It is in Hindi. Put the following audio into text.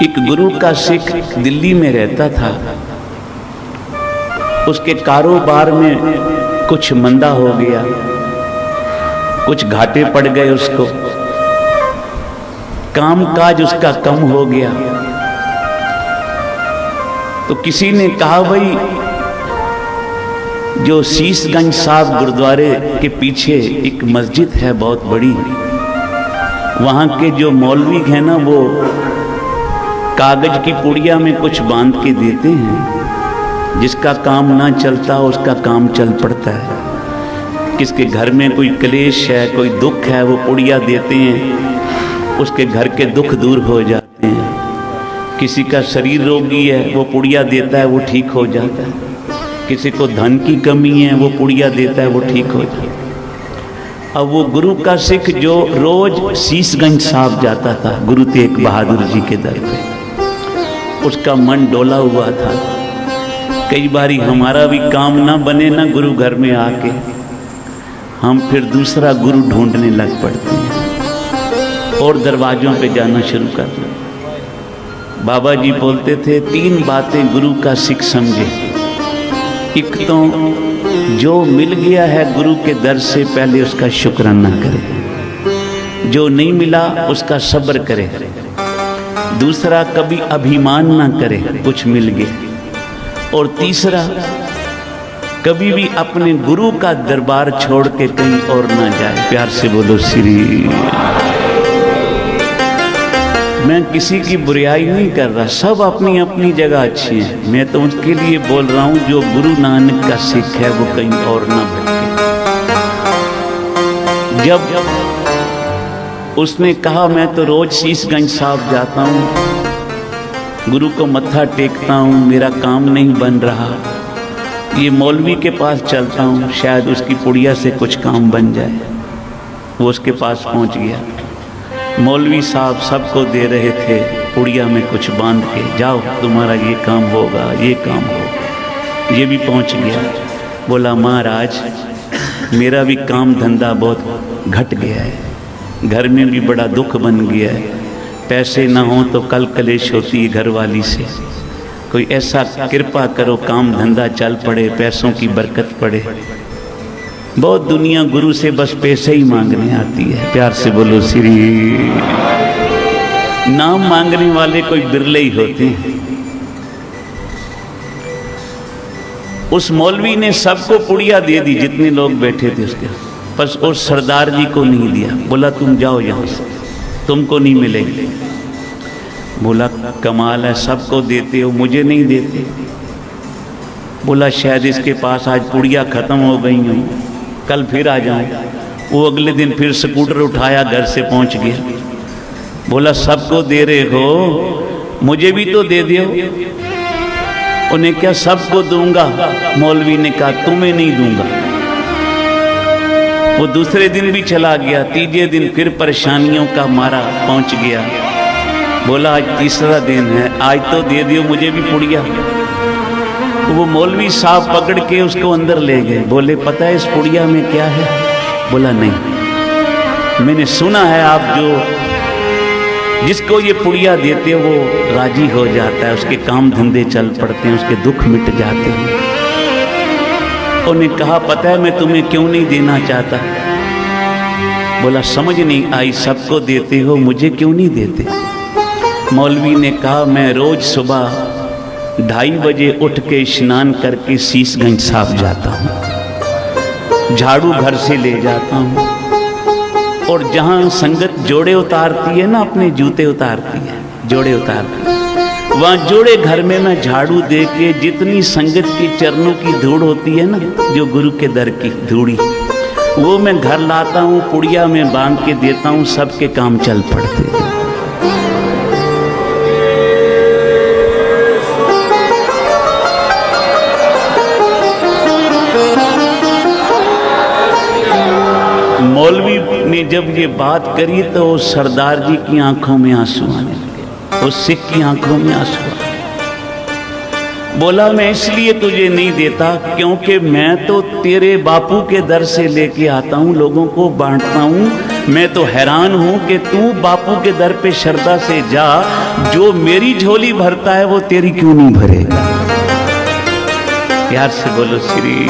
एक गुरु का सिख दिल्ली में रहता था। उसके कारोबार में कुछ मंदा हो गया, कुछ घाटे पड़ गए उसको, कामकाज उसका कम हो गया। तो किसी ने कहा, भाई जो शीशगंज साहब गुरुद्वारे के पीछे एक मस्जिद है बहुत बड़ी, वहां के जो मौलवी हैं ना, वो कागज की पुड़िया में कुछ बांध के देते हैं। जिसका काम ना चलता उसका काम चल पड़ता है। किसके घर में कोई क्लेश है, कोई दुख है, वो पुड़िया देते हैं, उसके घर के दुख दूर हो जाते हैं। किसी का शरीर रोगी है, वो पुड़िया देता है, वो ठीक हो जाता है। किसी को धन की कमी है, वो पुड़िया देता है, वो ठीक हो जाता है। अब वो गुरु का सिख जो रोज शीशगंज साहब जाता था गुरु तेग बहादुर जी के दर पे, उसका मन डोला हुआ था। कई बारी हमारा भी काम ना बने ना गुरु घर में आके, हम फिर दूसरा गुरु ढूंढने लग पड़ते हैं और दरवाजों पे जाना शुरू कर देते। बाबा जी बोलते थे, 3 बातें गुरु का सिख समझे। एक तो जो मिल गया है गुरु के दर से पहले उसका शुक्राना करे, जो नहीं मिला उसका सब्र करे। दूसरा, कभी अभिमान ना करे कुछ मिल गया। और तीसरा, कभी भी अपने गुरु का दरबार छोड़ के कहीं और ना जाए। प्यार से बोलो श्री। मैं किसी की बुराई नहीं कर रहा, सब अपनी अपनी जगह अच्छी है। मैं तो उसके लिए बोल रहा हूँ जो गुरु नानक का सिख है वो कहीं और ना भटके। जब उसने कहा, मैं तो रोज शीशगंज साहब जाता हूँ, गुरु को मत्था टेकता हूँ, मेरा काम नहीं बन रहा, ये मौलवी के पास चलता हूँ, शायद उसकी पुड़िया से कुछ काम बन जाए। वो उसके पास पहुँच गया। मौलवी साहब सबको दे रहे थे पुड़िया में कुछ बांध के, जाओ तुम्हारा ये काम होगा, ये काम होगा। ये भी पहुंच गया। बोला, महाराज मेरा भी काम धंधा बहुत घट गया है, घर में भी बड़ा दुख बन गया है, पैसे ना हो तो कल कलेश होती है घर वाली से, कोई ऐसा कृपा करो काम धंधा चल पड़े, पैसों की बरकत पड़े। बहुत दुनिया गुरु से बस पैसे ही मांगने आती है। प्यार से बोलो श्री। नाम मांगने वाले कोई बिरले ही होते हैं। उस मौलवी ने सबको पुड़िया दे दी जितने लोग बैठे थे उसके, बस उस सरदार जी को नहीं दिया। बोला, तुम जाओ यहाँ से, तुमको नहीं मिलेगी। बोला, कमाल है, सबको देते हो, मुझे नहीं देते। बोला, शायद इसके पास आज पुड़िया खत्म हो गई हूँ, कल फिर आ जाऊँ। वो अगले दिन फिर स्कूटर उठाया, घर से पहुँच गया। बोला, सबको दे रहे हो, मुझे भी तो दे दियो। उन्हें क्या, सबको दूंगा। मौलवी ने कहा, तुम्हें नहीं दूंगा। वो दूसरे दिन भी चला गया, तीसरे दिन फिर परेशानियों का मारा पहुंच गया। बोला, आज तीसरा दिन है, आज तो दे दियो मुझे भी पुड़िया। तो वो मौलवी साहब पकड़ के उसको अंदर ले गए। बोले, पता है इस पुड़िया में क्या है? बोला, नहीं, मैंने सुना है आप जिसको ये पुड़िया देते वो राजी हो जाता है, उसके काम धंधे चल पड़ते हैं, उसके दुख मिट जाते हैं। उन्हें कहा, पता है मैं तुम्हें क्यों नहीं देना चाहता? बोला, समझ नहीं आई, सबको देते हो, मुझे क्यों नहीं देते? मौलवी ने कहा, मैं रोज सुबह 2:30 बजे उठ के स्नान करके शीशगंज साहब जाता हूँ, झाड़ू घर से ले जाता हूँ, और जहाँ संगत जोड़े उतारती है ना, अपने जूते उतारती है, जोड़े उतारती है, वहाँ जोड़े घर में मैं झाड़ू दे के जितनी संगत की चरणों की धूड़ होती है ना, जो गुरु के दर की धूड़ी, वो मैं घर लाता हूँ, पुड़िया में बांध के देता हूँ, सबके काम चल पड़ते हैं। मौलवी ने जब ये बात करी तो सरदार जी की आंखों में आंसू आने लगे, उस सिख की आंखों में आंसू आने। बोला, मैं इसलिए तुझे नहीं देता क्योंकि मैं तो तेरे बापू के दर से लेके आता हूँ, लोगों को बांटता हूँ, मैं तो हैरान हूं कि तू बापू के दर पे श्रद्धा से जा, जो मेरी झोली भरता है वो तेरी क्यों नहीं भरेगा। प्यार से बोलो श्री।